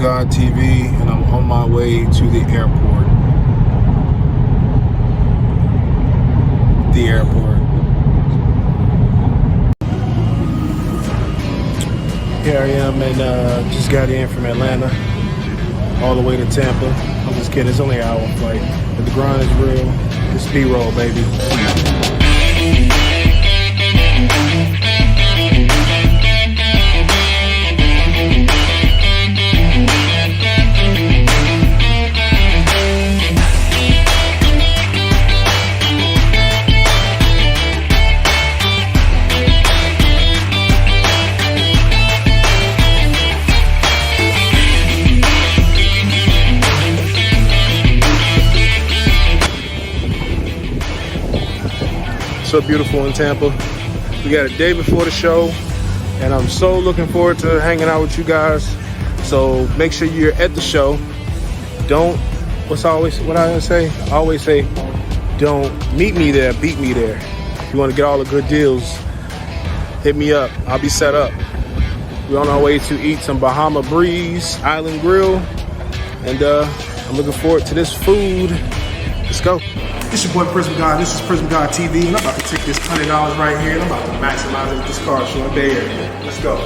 God TV, and I'm on my way to the airport. Here I am, and just got in from Atlanta all the way to Tampa. I'm just kidding, it's only an hour flight, but the grind is real. It's B-roll, baby. So beautiful in Tampa. We got a day before the show, and I'm so looking forward to hanging out with you guys. So make sure you're at the show. Don't, what I say? I always say, don't meet me there, beat me there. If you want to get all the good deals, hit me up. I'll be set up. We're on our way to eat some Bahama Breeze Island Grill, and I'm looking forward to this food. Let's go. It's your boy Prism God. This is Prism God TV, and I'm about to take this $100 right here, and I'm about to maximize it with this car show. Bay Area. Let's go.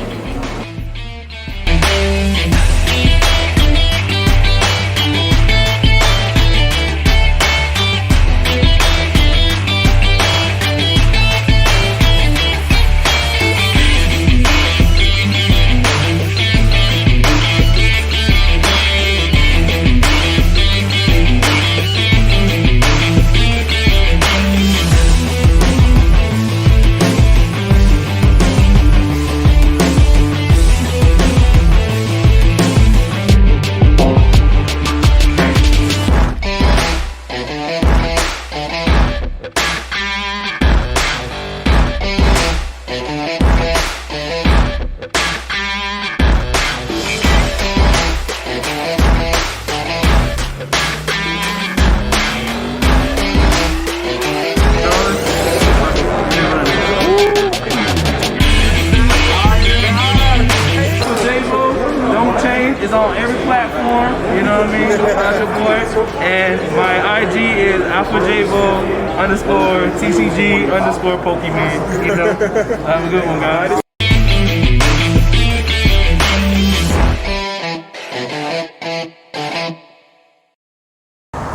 It's on every platform, you know what I mean? That's your boy. And my IG is AlphaJvo_TCG_Pokemon. You know? Have a good one, guys.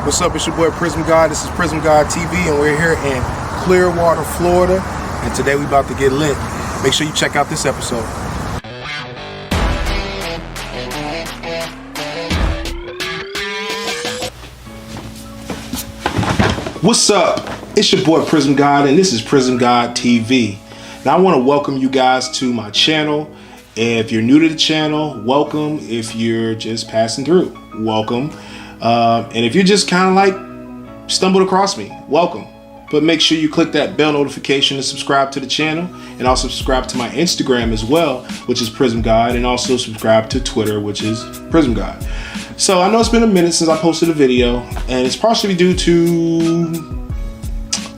What's up? It's your boy Prism God. This is Prism God TV, and we're here in Clearwater, Florida. And today we about to get lit. Make sure you check out this episode. What's up? It's your boy Prism God, and this is Prism God TV. And I want to welcome you guys to my channel. If you're new to the channel, welcome. If you're just passing through, welcome. And if you're just kind of like stumbled across me, welcome. But make sure you click that bell notification to subscribe to the channel, and also subscribe to my Instagram as well, which is Prism God, and also subscribe to Twitter, which is Prism God. So I know it's been a minute since I posted a video, and it's partially due to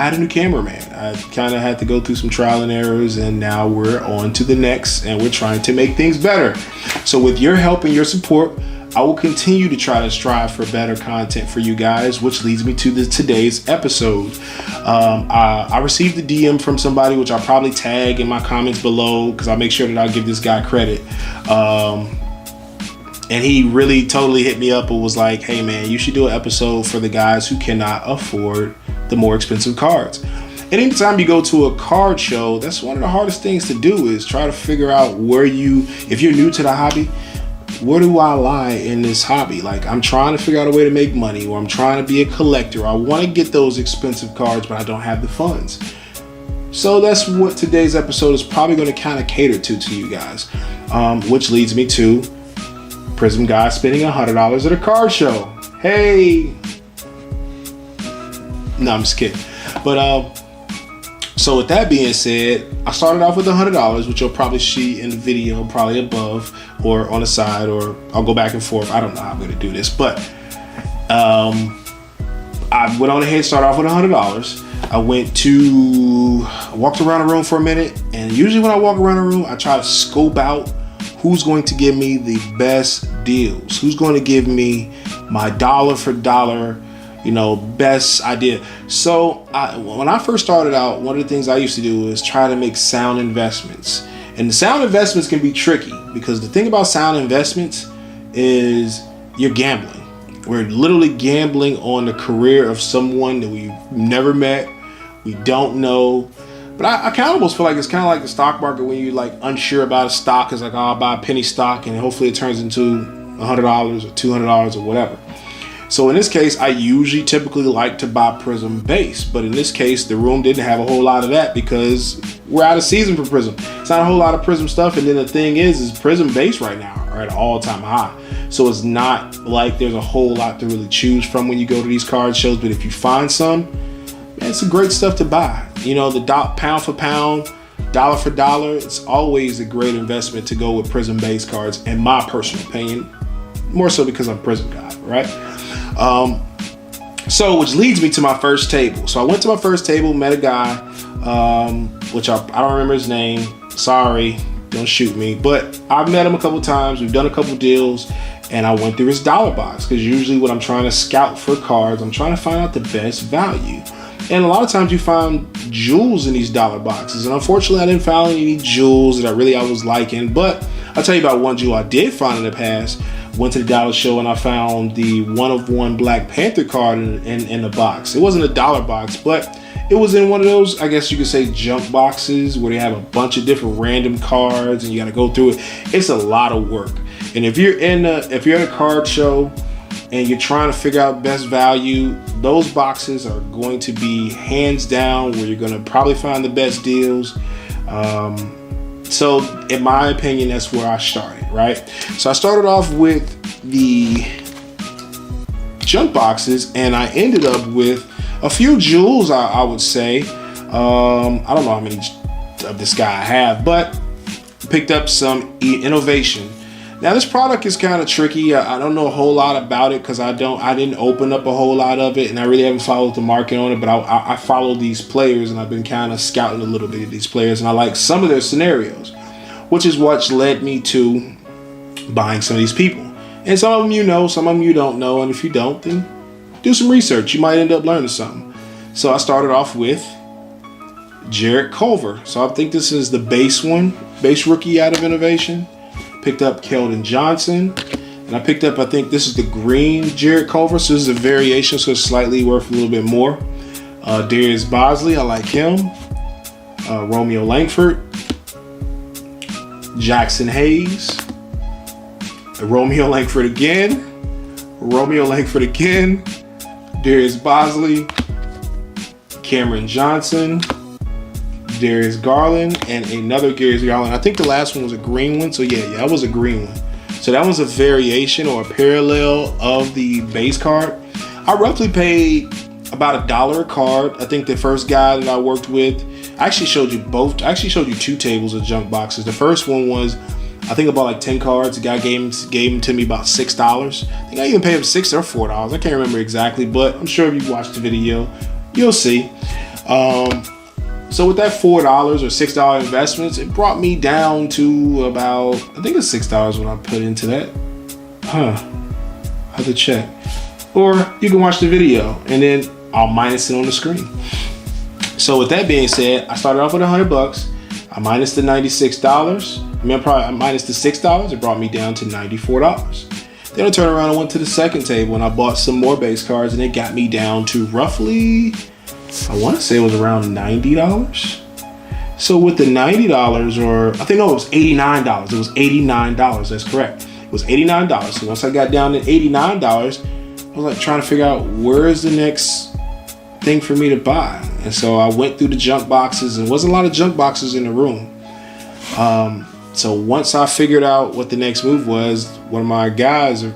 I had a new cameraman. I kind of had to go through some trial and errors, and now we're on to the next, and we're trying to make things better. So with your help and your support, I will continue to try to strive for better content for you guys, which leads me to today's episode. I received a DM from somebody, which I'll probably tag in my comments below, because I'll make sure that I give this guy credit. And he really totally hit me up and was like, hey man, you should do an episode for the guys who cannot afford the more expensive cards. And anytime you go to a card show, that's one of the hardest things to do, is try to figure out if you're new to the hobby, where do I lie in this hobby? Like, I'm trying to figure out a way to make money, or I'm trying to be a collector. I want to get those expensive cards, but I don't have the funds. So that's what today's episode is probably going to kind of cater to you guys, which leads me to Prism guy spending $100 at a card show. Hey, no, I'm just kidding. But so with that being said, I started off with $100, which you'll probably see in the video, probably above or on the side, or I'll go back and forth. I don't know how I'm going to do this, but I went on ahead, started off with $100. I walked around the room for a minute, and usually when I walk around the room, I try to scope out who's going to give me the best deals, who's going to give me my dollar for dollar, best idea. So when I first started out, one of the things I used to do was try to make sound investments. And the sound investments can be tricky because the thing about sound investments is you're gambling. We're literally gambling on the career of someone that we've never met, we don't know. But I kind of almost feel like it's kind of like the stock market when you're like unsure about a stock. It's like, oh, I'll buy a penny stock and hopefully it turns into $100 or $200 or whatever. So in this case, I usually typically like to buy Prism base. But in this case, the room didn't have a whole lot of that because we're out of season for Prism. It's not a whole lot of Prism stuff. And then the thing is Prism base right now are at an all-time high. So it's not like there's a whole lot to really choose from when you go to these card shows. But if you find some, man, it's some great stuff to buy. The pound for pound, dollar for dollar, it's always a great investment to go with Prism base cards, in my personal opinion. More so because I'm Prism guy, right? So which leads me to my first table. So I went to my first table, met a guy, which I don't remember his name. Sorry, don't shoot me. But I've met him a couple times. We've done a couple deals. And I went through his dollar box because usually when I'm trying to scout for cards, I'm trying to find out the best value. And a lot of times you find jewels in these dollar boxes. And unfortunately, I didn't find any jewels that I was liking. But I'll tell you about one jewel I did find in the past. Went to the dollar show and I found the 1-of-1 Black Panther card in the box. It wasn't a dollar box, but it was in one of those, I guess you could say, junk boxes where they have a bunch of different random cards and you got to go through it. It's a lot of work. And if you're at a card show and you're trying to figure out best value, those boxes are going to be hands down where you're going to probably find the best deals. So in my opinion, that's where I started, right? So I started off with the junk boxes and I ended up with a few jewels, I would say. I don't know how many of this guy I have, but picked up some innovation. Now this product is kind of tricky. I don't know a whole lot about it because I didn't open up a whole lot of it and I really haven't followed the market on it, but I follow these players and I've been kind of scouting a little bit of these players and I like some of their scenarios, which is what led me to buying some of these people. And some of them you know, some of them you don't know, and if you don't, then do some research. You might end up learning something. So I started off with Jarrett Culver. So I think this is the base rookie out of innovation. Picked up Keldon Johnson, and I picked up, I think this is the green Jarrett Culver, so this is a variation, so it's slightly worth a little bit more. Darius Bosley, I like him. Romeo Langford, Jackson Hayes, Romeo Langford again, Darius Bosley, Cameron Johnson, Darius Garland, and another Darius Garland. I think the last one was a green one. So yeah, that was a green one. So that was a variation or a parallel of the base card. I roughly paid about $1 a card. I think the first guy that I worked with, I actually showed you two tables of junk boxes. The first one was, I think, about like 10 cards. The guy gave them to me about $6. I think I even paid him $6 or $4. I can't remember exactly, but I'm sure if you watch the video, you'll see. So with that $4 or $6 investments, it brought me down to about, I think it's $6 when I put into that. I have to check. Or you can watch the video and then I'll minus it on the screen. So with that being said, I started off with $100. I minus the $96. I minus the $6. It brought me down to $94. Then I turned around and went to the second table and I bought some more base cards and it got me down to roughly, I want to say it was around $90. So with the $90, or I think, no, it was $89. It was $89. That's correct. It was $89. So once I got down to $89, I was like trying to figure out where is the next thing for me to buy. And so I went through the junk boxes, and there wasn't a lot of junk boxes in the room. So once I figured out what the next move was, one of my guys, a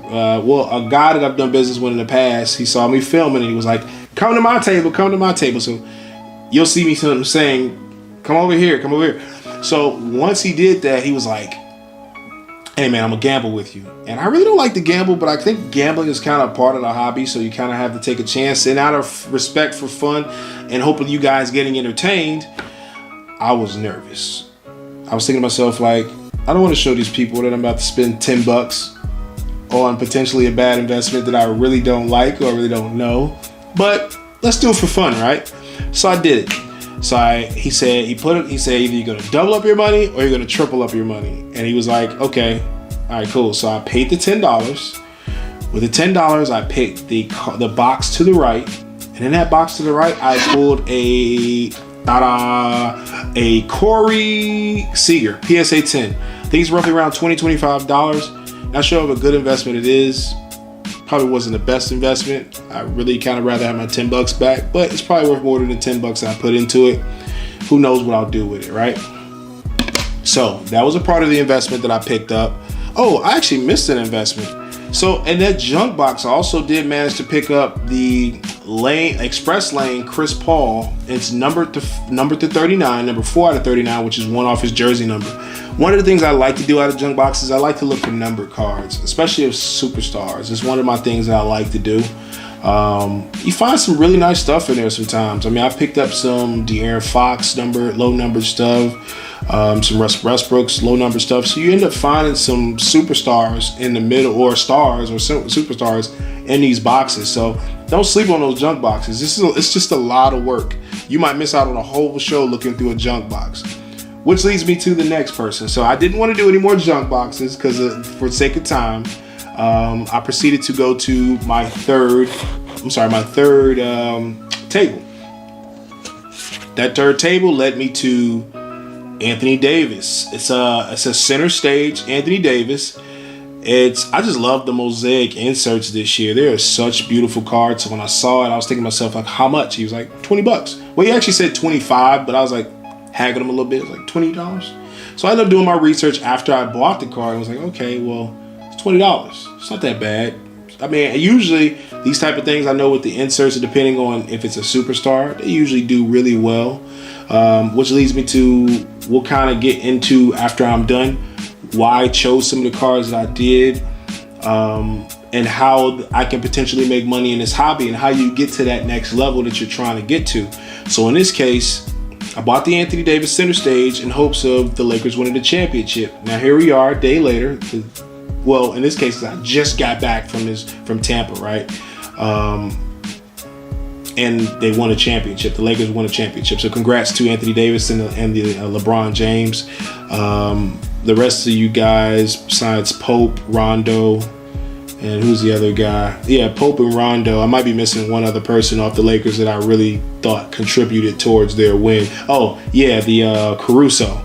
guy that I've done business with in the past, he saw me filming and he was like, come to my table. So you'll see me saying, come over here. So once he did that, he was like, hey man, I'm gonna gamble with you. And I really don't like to gamble, but I think gambling is kind of part of the hobby. So you kind of have to take a chance, and out of respect for fun and hoping you guys getting entertained, I was nervous. I was thinking to myself, like, I don't want to show these people that I'm about to spend $10 on potentially a bad investment that I really don't like or really don't know. But let's do it for fun, right? So I did it. So he said either you're gonna double up your money or you're gonna triple up your money. And he was like, okay, all right, cool. So I paid the $10. With the $10, I picked the box to the right, and in that box to the right, I pulled a Corey Seager PSA 10. I think it's roughly around $20-$25. Not sure of a good investment it is. Probably wasn't the best investment. I really kind of rather have my $10 back, but it's probably worth more than the $10 I put into it. Who knows what I'll do with it, right? So that was a part of the investment that I picked up. Oh, I actually missed an investment. So in that junk box, I also did manage to pick up the Express Lane Chris Paul. It's numbered to 39, number 4 out of 39, which is one off his jersey number. One of the things I like to do out of junk boxes, I like to look for numbered cards, especially of superstars. It's one of my things that I like to do. You find some really nice stuff in there sometimes. I mean, I picked up some De'Aaron Fox low numbered stuff. Some Russ Westbrook's low number stuff. So you end up finding some superstars in the middle, or stars or superstars in these boxes. So don't sleep on those junk boxes. It's just a lot of work. You might miss out on a whole show looking through a junk box. Which leads me to the next person. So I didn't want to do any more junk boxes because for sake of time, I proceeded to go to my third table. That third table led me to Anthony Davis. It's a center stage Anthony Davis. I just love the mosaic inserts this year. There are such beautiful cards. So when I saw it, I was thinking to myself, like, how much? He was like, $20. Well, he actually said 25, but I was like, haggling him a little bit. It was like $20. So I ended up doing my research after I bought the card. I was like, okay, well, it's $20. It's not that bad. I mean, usually these type of things, I know with the inserts, depending on if it's a superstar, they usually do really well. Which leads me to, we'll kind of get into after I'm done, why I chose some of the cards that I did, and how I can potentially make money in this hobby and how you get to that next level that you're trying to get to. So in this case, I bought the Anthony Davis center stage in hopes of the Lakers winning the championship. Now here we are a day later. Well, in this case, I just got back from Tampa, right? And they won a championship. The Lakers won a championship. So congrats to Anthony Davis and the LeBron James. The rest of you guys, besides Pope, Rondo, and who's the other guy? Yeah, Pope and Rondo. I might be missing one other person off the Lakers that I really thought contributed towards their win. Oh, yeah, the Caruso,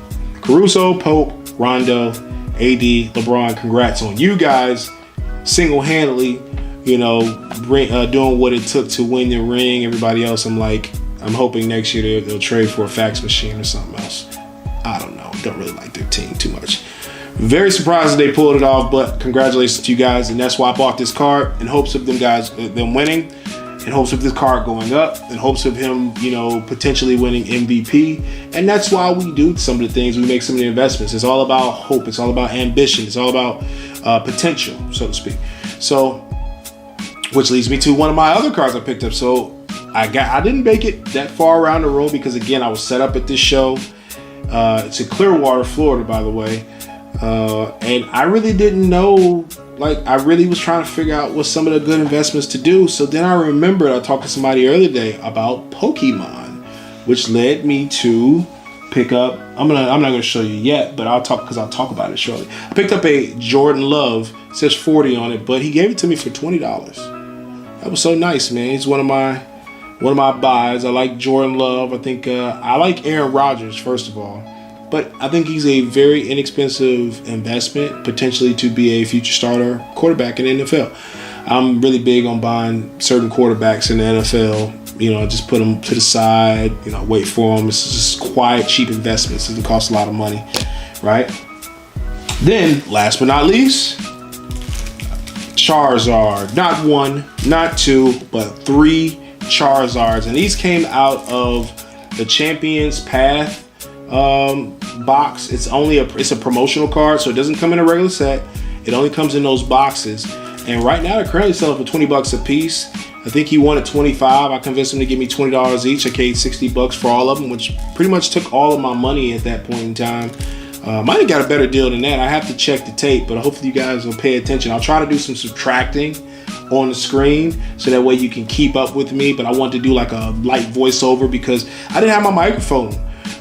Pope, Rondo, AD, LeBron. Congrats on you guys single-handedly, doing what it took to win the ring. Everybody else, I'm hoping next year they'll trade for a fax machine or something else. I don't know. Don't really like their team too much. Very surprised that they pulled it off, but congratulations to you guys. And that's why I bought this card in hopes of them winning, in hopes of this card going up, in hopes of him, potentially winning MVP. And that's why we do some of the things, we make some of the investments. It's all about hope. It's all about ambition. It's all about potential, so to speak. So, which leads me to one of my other cards I picked up. So I didn't make it that far around the road because, again, I was set up at this show. It's in Clearwater, Florida, by the way. And I really didn't know, I really was trying to figure out what some of the good investments to do. So then I remembered I talked to somebody earlier today about Pokemon, which led me to pick up, I'm not going to show you yet, but I'll talk about it shortly. I picked up a Jordan Love, it says 40 on it, but he gave it to me for $20. That was so nice, man. He's one of my buys. I like Jordan Love. I think I like Aaron Rodgers, first of all. But I think he's a very inexpensive investment, potentially to be a future starter quarterback in the NFL. I'm really big on buying certain quarterbacks in the NFL. Just put them to the side, wait for them. It's just quiet, cheap investments. It doesn't cost a lot of money, right? Then, last but not least, Charizard. Not one, not two, but 3 Charizards. And these came out of the Champions Path box. It's a promotional card, so it doesn't come in a regular set. It only comes in those boxes. And right now they're currently selling for $20 a piece. I think he wanted $25. I convinced him to give me $20 each. I paid $60 for all of them, which pretty much took all of my money at that point in time. Might have got a better deal than that. I have to check the tape, but hopefully you guys will pay attention. I'll try to do some subtracting on the screen so that way you can keep up with me, but I want to do like a light voiceover because I didn't have my microphone.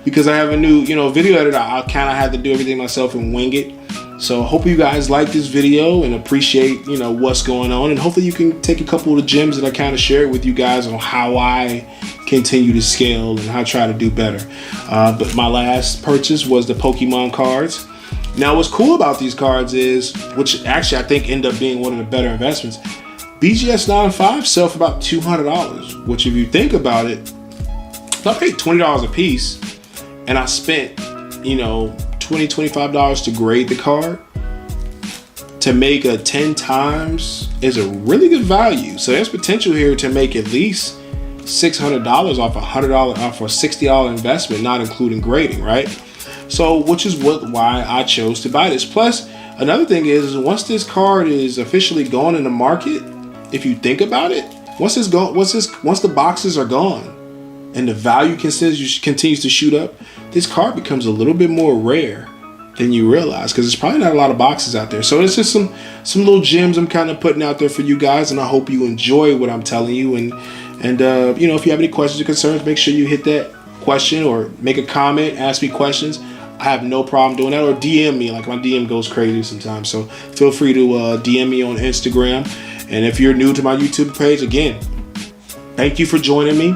Because I have a new, video editor, I kind of had to do everything myself and wing it. So I hope you guys like this video and appreciate, what's going on. And hopefully you can take a couple of the gems that I kind of shared with you guys on how I continue to scale and how I try to do better. But my last purchase was the Pokemon cards. Now what's cool about these cards is, which actually I think ended up being one of the better investments, BGS 9 and 5 sell for about $200, which if you think about it, I paid $20 a piece and I spent, $20, $25 to grade the card. To make a 10 times is a really good value. So there's potential here to make at least $600 off a $60 investment, not including grading, right? So, which is why I chose to buy this. Plus, another thing is once this card is officially gone in the market, if you think about it, once the boxes are gone and the value continues to shoot up, this card becomes a little bit more rare than you realize because there's probably not a lot of boxes out there. So it's just some little gems I'm kind of putting out there for you guys, and I hope you enjoy what I'm telling you. And if you have any questions or concerns, make sure you hit that question or make a comment, ask me questions. I have no problem doing that, or DM me. Like my DM goes crazy sometimes, so feel free to DM me on Instagram. And if you're new to my YouTube page, again, thank you for joining me.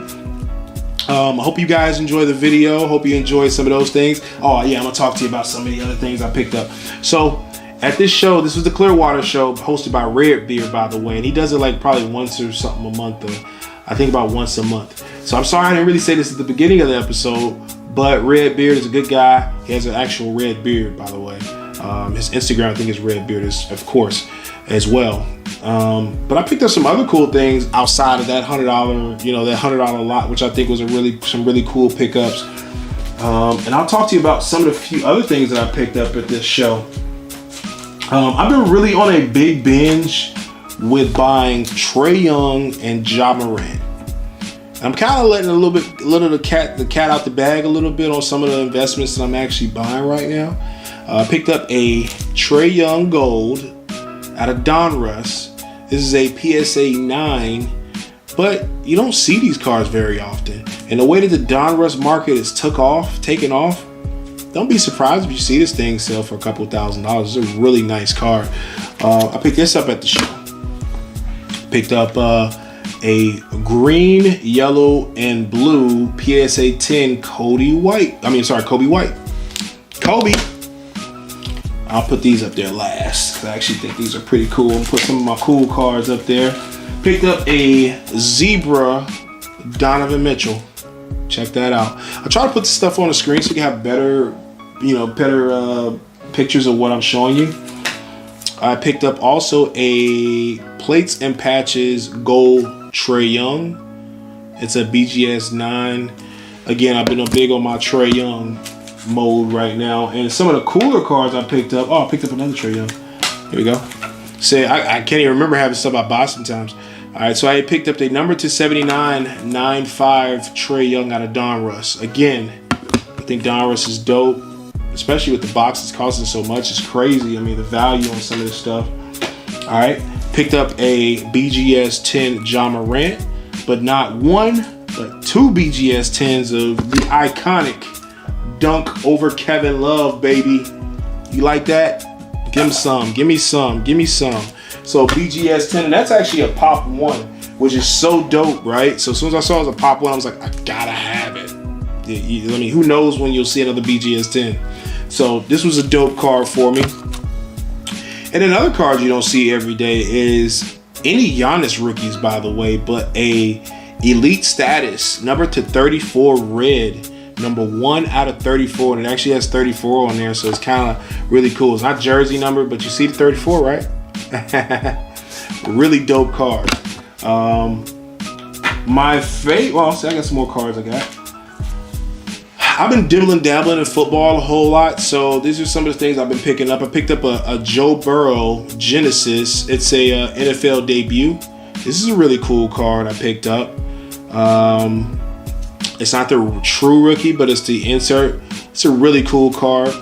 I hope you guys enjoy the video. Hope you enjoy some of those things. Oh yeah, I'm gonna talk to you about some of the other things I picked up. So at this show, this was the Clearwater show hosted by Redbeard, by the way, and he does it like probably once or something a month, or I think about once a month. So I'm sorry I didn't really say this at the beginning of the episode, but Redbeard is a good guy. He has an actual red beard, by the way. His Instagram, I think, is Redbeard, of course, as well. But I picked up some other cool things outside of that $100, that $100 lot, which I think was some really cool pickups. And I'll talk to you about some of the few other things that I picked up at this show. I've been really on a big binge with buying Trae Young and Ja Morant. I'm kind of letting the cat out the bag a little bit on some of the investments that I'm actually buying right now. I picked up a Trae Young Gold out of Donruss. This is a PSA 9, but you don't see these cards very often. And the way that the Donruss market is taken off, don't be surprised if you see this thing sell for a couple $1,000s. It's a really nice card. I picked this up at the show. Picked up a green, yellow, and blue PSA 10 Kobe White. Kobe. I'll put these up there last. I actually think these are pretty cool. I'll put some of my cool cards up there. Picked up a Zebra Donovan Mitchell. Check that out. I try to put the stuff on the screen so you can have better pictures of what I'm showing you. I picked up also a Plates and Patches Gold Trae Young. It's a BGS 9. Again, I've been big on my Trae Young mode right now. And some of the cooler cards I picked up. Oh, I picked up another Trae Young. Here we go. I can't even remember having stuff I bought sometimes. All right, so I picked up the number 279 9.5 Trae Young out of Donruss. Again, I think Donruss is dope, especially with the boxes costing so much. It's crazy. I mean, the value on some of this stuff. All right, picked up a BGS 10 Ja Morant, but not one, but two BGS 10s of the iconic dunk over Kevin Love, baby. You like that? Give him some. Give me some. Give me some. So BGS 10, and that's actually a pop 1, which is so dope, right? So as soon as I saw it was a pop 1, I was like, I gotta have it. I mean, who knows when you'll see another BGS 10. So this was a dope card for me. And another card you don't see every day is any Giannis rookies, by the way, but a elite status, number 234 red. Number 1 out of 34, and it actually has 34 on there, so it's kind of really cool. It's not jersey number, but you see the 34, right? Really dope card. My favorite, well, see, I got some more cards I got. I've been dabbling in football a whole lot, so these are some of the things I've been picking up. I picked up a Joe Burrow Genesis. It's a NFL debut. This is a really cool card I picked up. It's not the true rookie, but it's the insert. It's a really cool card.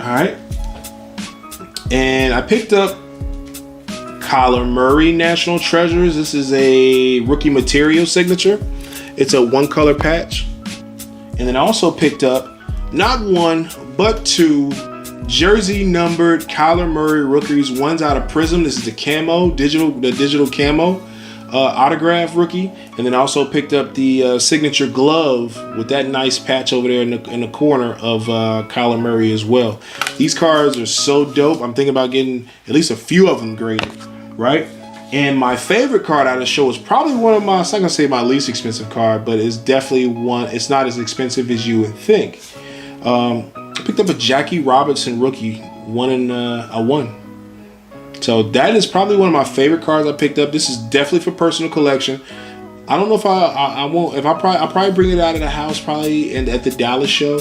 All right. And I picked up Kyler Murray National Treasures. This is a rookie material signature. It's a one color patch. And then I also picked up not one, but two jersey numbered Kyler Murray rookies. One's out of Prism. This is the digital camo autograph rookie. And then I also picked up the signature glove with that nice patch over there in the corner of Kyler Murray as well. These cards are so dope. I'm thinking about getting at least a few of them graded, right? And my favorite card out of the show is probably one of my, I'm not gonna say my least expensive card, but it's definitely one, it's not as expensive as you would think. I picked up a Jackie Robinson rookie, 1/1. So that is probably one of my favorite cards I picked up. This is definitely for personal collection. I don't know if I won't, if I'll probably bring it out of the house probably at the Dallas show,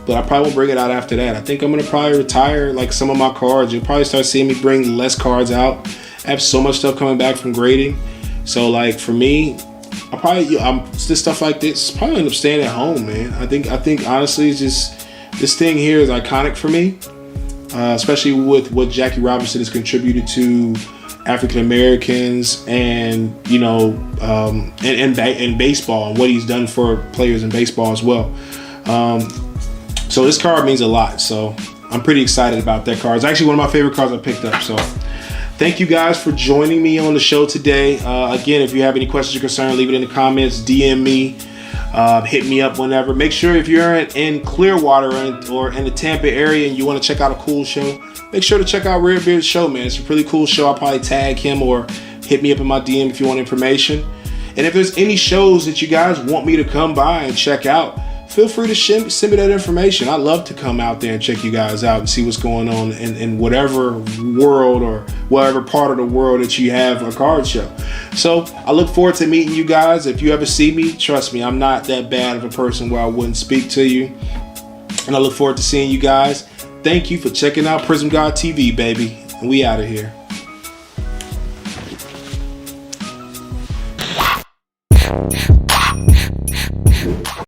but I probably won't bring it out after that. I think I'm gonna probably retire like some of my cards. You'll probably start seeing me bring less cards out. I have so much stuff coming back from grading. So like for me, this stuff like this probably end up staying at home, man. I think honestly, it's just, this thing here is iconic for me. Especially with what Jackie Robinson has contributed to African Americans and, you know, and baseball, and what he's done for players in baseball as well. So this card means a lot. So I'm pretty excited about that card. It's actually one of my favorite cards I picked up. So thank you guys for joining me on the show today. Again, if you have any questions or concerns, leave it in the comments, DM me. Hit me up whenever. Make sure if you're in Clearwater or in the Tampa area and you want to check out a cool show, make sure to check out Redbeard's show, man. It's a really cool show. I'll probably tag him or hit me up in my DM if you want information. And if there's any shows that you guys want me to come by and check out, feel free to send me that information. I'd love to come out there and check you guys out and see what's going on in whatever world or whatever part of the world that you have a card show. So I look forward to meeting you guys. If you ever see me, trust me, I'm not that bad of a person where I wouldn't speak to you. And I look forward to seeing you guys. Thank you for checking out Prism God TV, baby. And we out of here.